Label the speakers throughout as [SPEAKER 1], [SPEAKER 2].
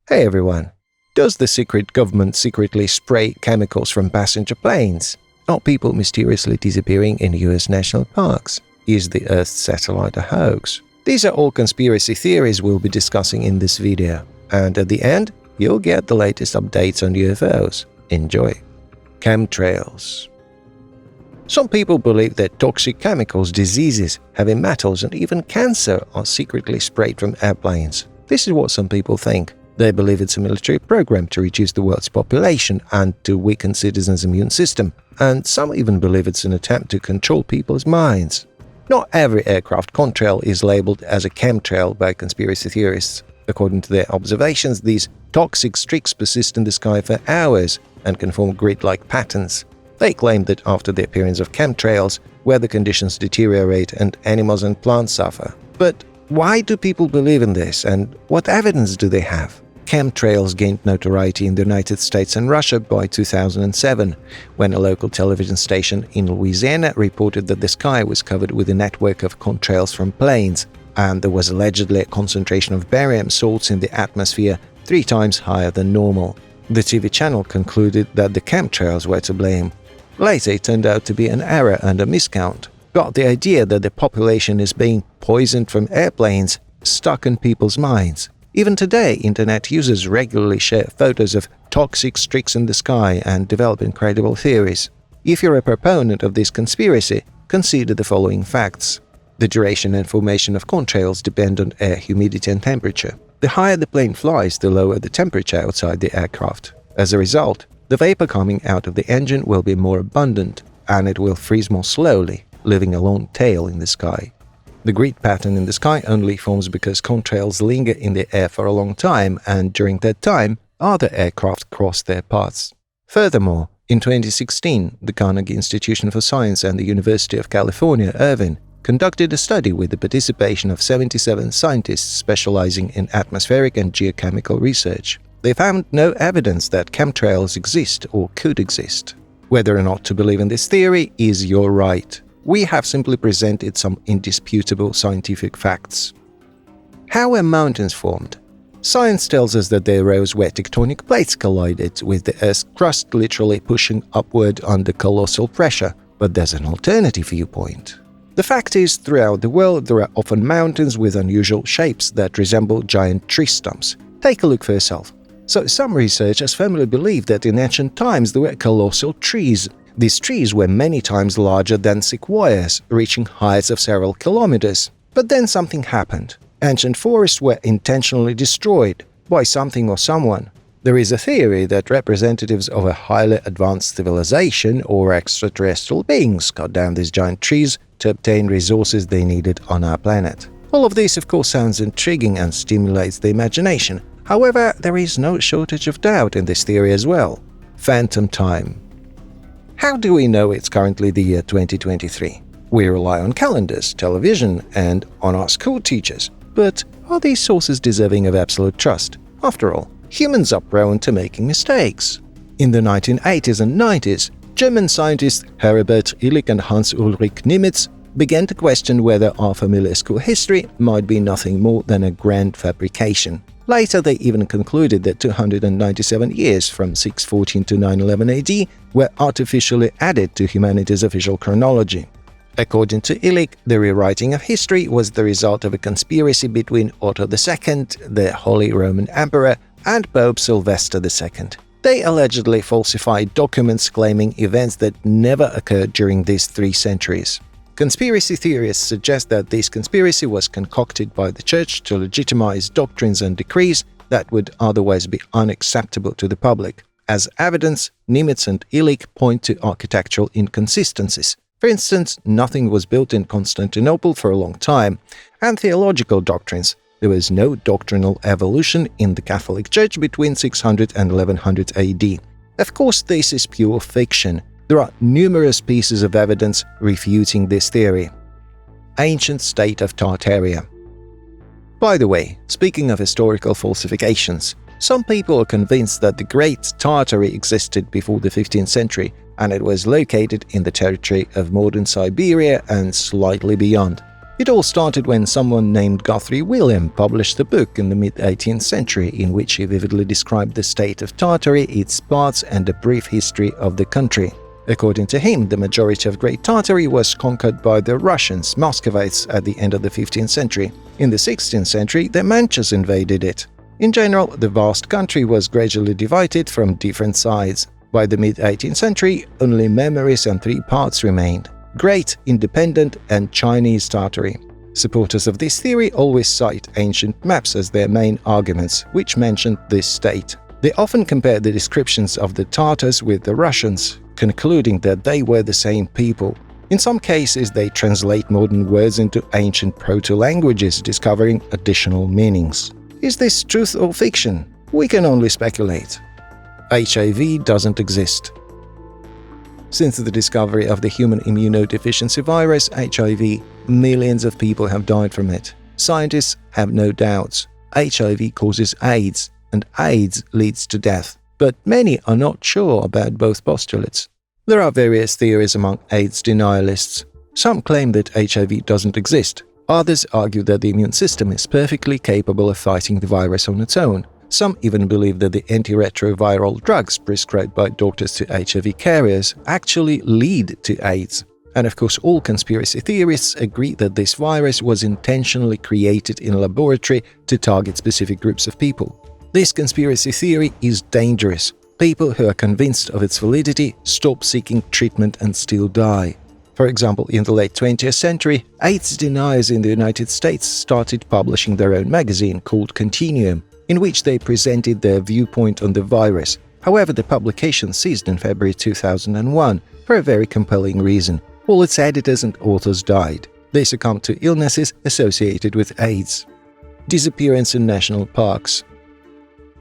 [SPEAKER 1] Hey everyone! Does the secret government secretly spray chemicals from passenger planes? Are people mysteriously disappearing in US national parks? Is the Earth's satellite a hoax? These are all conspiracy theories we'll be discussing in this video. And at the end, you'll get the latest updates on UFOs. Enjoy! Chemtrails. Some people believe that toxic chemicals, diseases, heavy metals, and even cancer are secretly sprayed from airplanes. This is what some people think. They believe it's a military program to reduce the world's population and to weaken citizens' immune system, and some even believe it's an attempt to control people's minds. Not every aircraft contrail is labeled as a chemtrail by conspiracy theorists. According to their observations, these toxic streaks persist in the sky for hours and can form grid-like patterns. They claim that after the appearance of chemtrails, weather conditions deteriorate and animals and plants suffer. But why do people believe in this, and what evidence do they have? Chemtrails gained notoriety in the United States and Russia by 2007, when a local television station in Louisiana reported that the sky was covered with a network of contrails from planes, and there was allegedly a concentration of barium salts in the atmosphere 3 times higher than normal. The TV channel concluded that the chemtrails were to blame. Later, it turned out to be an error and a miscount. But the idea that the population is being poisoned from airplanes stuck in people's minds. Even today, internet users regularly share photos of toxic streaks in the sky and develop incredible theories. If you're a proponent of this conspiracy, consider the following facts. The duration and formation of contrails depend on air humidity and temperature. The higher the plane flies, the lower the temperature outside the aircraft. As a result, the vapor coming out of the engine will be more abundant, and it will freeze more slowly, leaving a long tail in the sky. The grid pattern in the sky only forms because contrails linger in the air for a long time, and during that time, other aircraft cross their paths. Furthermore, in 2016, the Carnegie Institution for Science and the University of California, Irvine, conducted a study with the participation of 77 scientists specializing in atmospheric and geochemical research. They found no evidence that chemtrails exist or could exist. Whether or not to believe in this theory is your right. We have simply presented some indisputable scientific facts. How were mountains formed? Science tells us that they arose where tectonic plates collided, with the Earth's crust literally pushing upward under colossal pressure, but there's an alternative viewpoint. The fact is, throughout the world there are often mountains with unusual shapes that resemble giant tree stumps. Take a look for yourself. So some researchers firmly believe that in ancient times there were colossal trees. These trees were many times larger than sequoias, reaching heights of several kilometers. But then something happened. Ancient forests were intentionally destroyed by something or someone. There is a theory that representatives of a highly advanced civilization or extraterrestrial beings cut down these giant trees to obtain resources they needed on our planet. All of this, of course, sounds intriguing and stimulates the imagination. However, there is no shortage of doubt in this theory as well. Phantom time. How do we know it's currently the year 2023? We rely on calendars, television, and on our school teachers. But are these sources deserving of absolute trust? After all, humans are prone to making mistakes. In the 1980s and 90s, German scientists Herbert Illig and Hans-Ulrich Nimitz began to question whether our familiar school history might be nothing more than a grand fabrication. Later, they even concluded that 297 years from 614 to 911 AD were artificially added to humanity's official chronology. According to Illig, the rewriting of history was the result of a conspiracy between Otto II, the Holy Roman Emperor, and Pope Sylvester II. They allegedly falsified documents claiming events that never occurred during these 3 centuries. Conspiracy theorists suggest that this conspiracy was concocted by the Church to legitimize doctrines and decrees that would otherwise be unacceptable to the public. As evidence, Nimitz and Illig point to architectural inconsistencies. For instance, nothing was built in Constantinople for a long time, and theological doctrines. There was no doctrinal evolution in the Catholic Church between 600 and 1100 AD. Of course, this is pure fiction. There are numerous pieces of evidence refuting this theory. Ancient state of Tartaria. By the way, speaking of historical falsifications, some people are convinced that the Great Tartary existed before the 15th century, and it was located in the territory of modern Siberia and slightly beyond. It all started when someone named Guthrie William published a book in the mid-18th century in which he vividly described the state of Tartary, its parts, and a brief history of the country. According to him, the majority of Great Tartary was conquered by the Russians, Muscovites, at the end of the 15th century. In the 16th century, the Manchus invaded it. In general, the vast country was gradually divided from different sides. By the mid-18th century, only memories and three parts remained: Great, Independent, and Chinese Tartary. Supporters of this theory always cite ancient maps as their main arguments, which mentioned this state. They often compare the descriptions of the Tatars with the Russians, concluding that they were the same people. In some cases, they translate modern words into ancient proto-languages, discovering additional meanings. Is this truth or fiction? We can only speculate. HIV doesn't exist. Since the discovery of the human immunodeficiency virus, HIV, millions of people have died from it. Scientists have no doubts. HIV causes AIDS, and AIDS leads to death. But many are not sure about both postulates. There are various theories among AIDS denialists. Some claim that HIV doesn't exist. Others argue that the immune system is perfectly capable of fighting the virus on its own. Some even believe that the antiretroviral drugs prescribed by doctors to HIV carriers actually lead to AIDS. And of course, all conspiracy theorists agree that this virus was intentionally created in a laboratory to target specific groups of people. This conspiracy theory is dangerous. People who are convinced of its validity stop seeking treatment and still die. For example, in the late 20th century, AIDS deniers in the United States started publishing their own magazine called Continuum, in which they presented their viewpoint on the virus. However, the publication ceased in February 2001 for a very compelling reason. All its editors and authors died. They succumbed to illnesses associated with AIDS. Disappearance in national parks.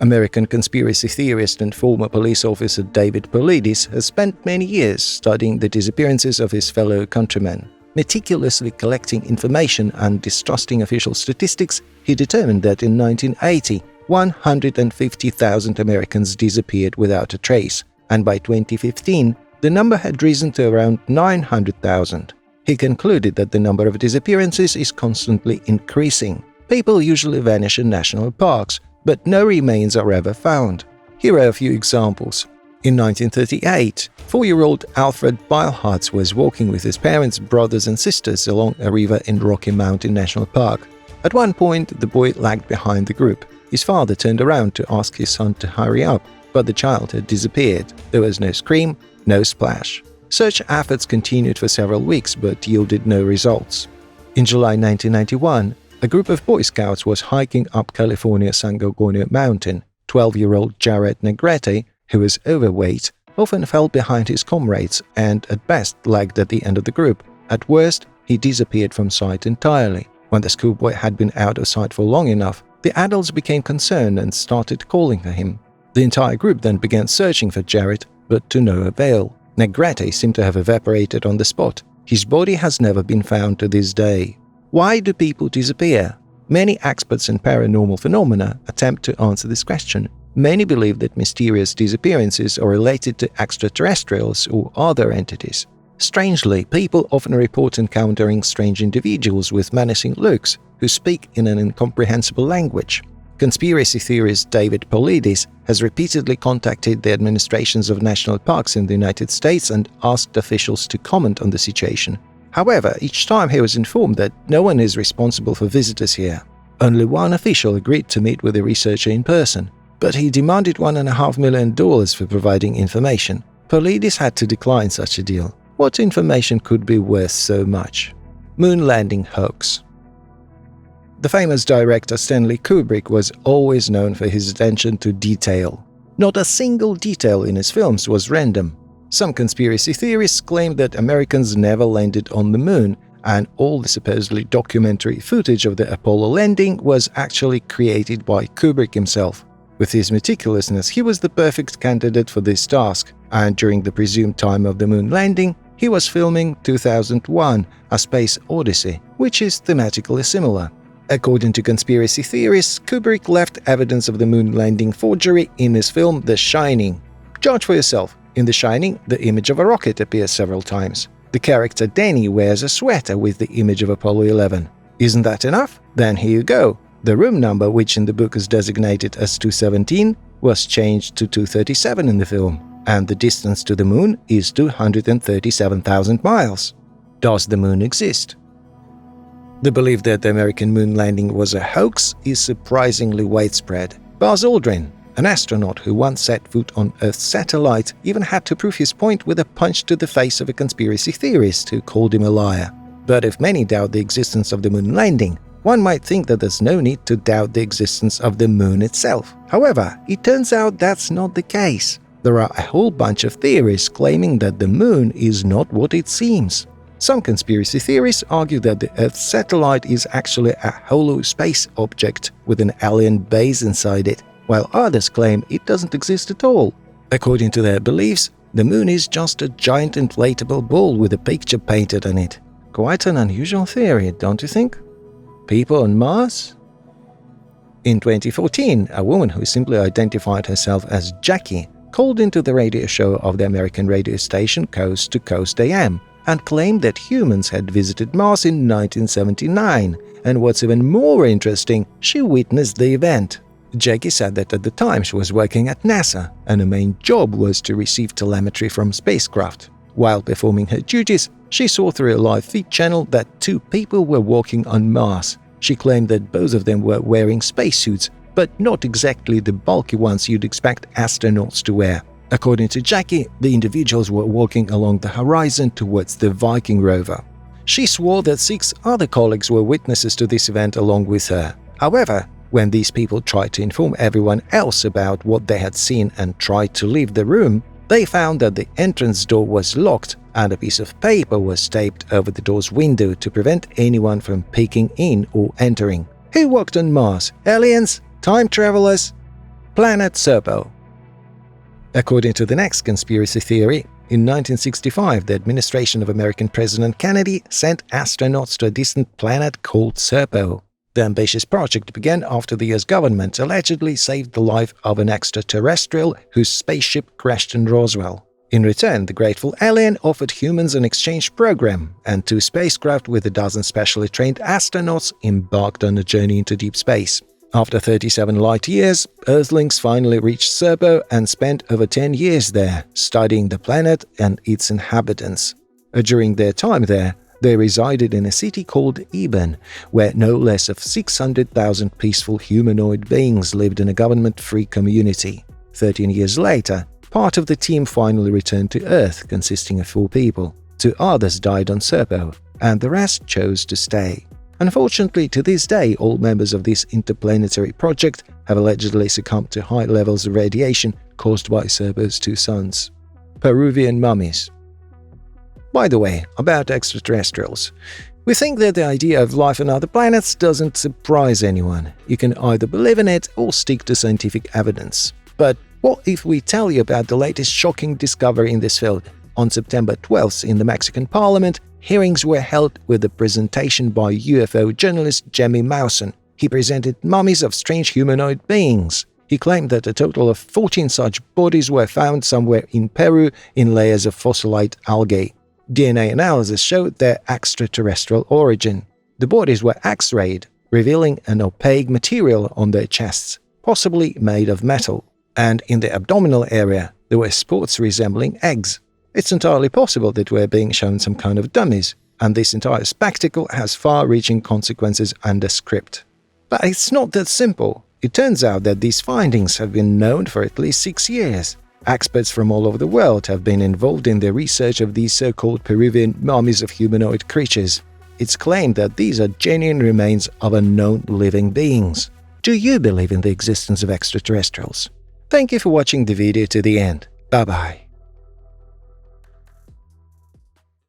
[SPEAKER 1] American conspiracy theorist and former police officer David Paulides has spent many years studying the disappearances of his fellow countrymen. Meticulously collecting information and distrusting official statistics, he determined that in 1980, 150,000 Americans disappeared without a trace, and by 2015, the number had risen to around 900,000. He concluded that the number of disappearances is constantly increasing. People usually vanish in national parks, but no remains are ever found. Here are a few examples. In 1938, 4-year-old Alfred Beilharz was walking with his parents, brothers and sisters along a river in Rocky Mountain National Park. At one point, the boy lagged behind the group. His father turned around to ask his son to hurry up, but the child had disappeared. There was no scream, no splash. Search efforts continued for several weeks but yielded no results. In July 1991, a group of Boy Scouts was hiking up California's San Gorgonio Mountain. 12-year-old Jared Negrete, who was overweight, often fell behind his comrades and at best lagged at the end of the group. At worst, he disappeared from sight entirely. When the schoolboy had been out of sight for long enough, the adults became concerned and started calling for him. The entire group then began searching for Jared, but to no avail. Negrete seemed to have evaporated on the spot. His body has never been found to this day. Why do people disappear? Many experts in paranormal phenomena attempt to answer this question. Many believe that mysterious disappearances are related to extraterrestrials or other entities. Strangely, people often report encountering strange individuals with menacing looks who speak in an incomprehensible language. Conspiracy theorist David Paulides has repeatedly contacted the administrations of national parks in the United States and asked officials to comment on the situation. However, each time he was informed that no one is responsible for visitors here. Only one official agreed to meet with the researcher in person, but he demanded $1.5 million for providing information. Paulides had to decline such a deal. What information could be worth so much? Moon landing hoax. The famous director Stanley Kubrick was always known for his attention to detail. Not a single detail in his films was random. Some conspiracy theorists claim that Americans never landed on the moon, and all the supposedly documentary footage of the Apollo landing was actually created by Kubrick himself. With his meticulousness, he was the perfect candidate for this task, and during the presumed time of the moon landing, he was filming 2001: A Space Odyssey, which is thematically similar. According to conspiracy theorists, Kubrick left evidence of the moon landing forgery in his film The Shining. Judge for yourself. In The Shining, the image of a rocket appears several times. The character Danny wears a sweater with the image of Apollo 11. Isn't that enough? Then here you go. The room number, which in the book is designated as 217, was changed to 237 in the film, and the distance to the moon is 237,000 miles. Does the moon exist? The belief that the American moon landing was a hoax is surprisingly widespread. Buzz Aldrin, an astronaut who once set foot on Earth's satellite, even had to prove his point with a punch to the face of a conspiracy theorist who called him a liar. But if many doubt the existence of the moon landing, one might think that there's no need to doubt the existence of the moon itself. However, it turns out that's not the case. There are a whole bunch of theories claiming that the moon is not what it seems. Some conspiracy theories argue that the Earth's satellite is actually a hollow space object with an alien base inside it, while others claim it doesn't exist at all. According to their beliefs, the moon is just a giant inflatable ball with a picture painted on it. Quite an unusual theory, don't you think? People on Mars? In 2014, a woman who simply identified herself as Jackie called into the radio show of the American radio station Coast to Coast AM and claimed that humans had visited Mars in 1979, and what's even more interesting, she witnessed the event. Jackie said that at the time she was working at NASA, and her main job was to receive telemetry from spacecraft. While performing her duties, she saw through a live feed channel that two people were walking on Mars. She claimed that both of them were wearing spacesuits, but not exactly the bulky ones you'd expect astronauts to wear. According to Jackie, the individuals were walking along the horizon towards the Viking rover. She swore that 6 other colleagues were witnesses to this event along with her. However, when these people tried to inform everyone else about what they had seen and tried to leave the room, they found that the entrance door was locked and a piece of paper was taped over the door's window to prevent anyone from peeking in or entering. Who walked on Mars? Aliens? Time travelers? Planet Serpo. According to the next conspiracy theory, in 1965, the administration of American President Kennedy sent astronauts to a distant planet called Serpo. The ambitious project began after the US government allegedly saved the life of an extraterrestrial whose spaceship crashed in Roswell. In return, the grateful alien offered humans an exchange program, and 2 spacecraft with a dozen specially trained astronauts embarked on a journey into deep space. After 37 light years, Earthlings finally reached Serpo and spent over 10 years there, studying the planet and its inhabitants. During their time there, they resided in a city called Eben, where no less of 600,000 peaceful humanoid beings lived in a government-free community. 13 years later, part of the team finally returned to Earth, consisting of 4 people. 2 others died on Serpo, and the rest chose to stay. Unfortunately, to this day, all members of this interplanetary project have allegedly succumbed to high levels of radiation caused by Serpo's 2 sons. Peruvian Mummies. By the way, about extraterrestrials. We think that the idea of life on other planets doesn't surprise anyone. You can either believe in it or stick to scientific evidence. But what if we tell you about the latest shocking discovery in this field? On September 12th in the Mexican Parliament, hearings were held with a presentation by UFO journalist Jimmy Mauson. He presented mummies of strange humanoid beings. He claimed that a total of 14 such bodies were found somewhere in Peru in layers of fossilized algae. DNA analysis showed their extraterrestrial origin. The bodies were X-rayed, revealing an opaque material on their chests, possibly made of metal. And in the abdominal area, there were spots resembling eggs. It's entirely possible that we're being shown some kind of dummies, and this entire spectacle has far-reaching consequences under script. But it's not that simple. It turns out that these findings have been known for at least 6 years. Experts from all over the world have been involved in the research of these so-called Peruvian mummies of humanoid creatures. It's claimed that these are genuine remains of unknown living beings. Do you believe in the existence of extraterrestrials? Thank you for watching the video to the end. Bye-bye.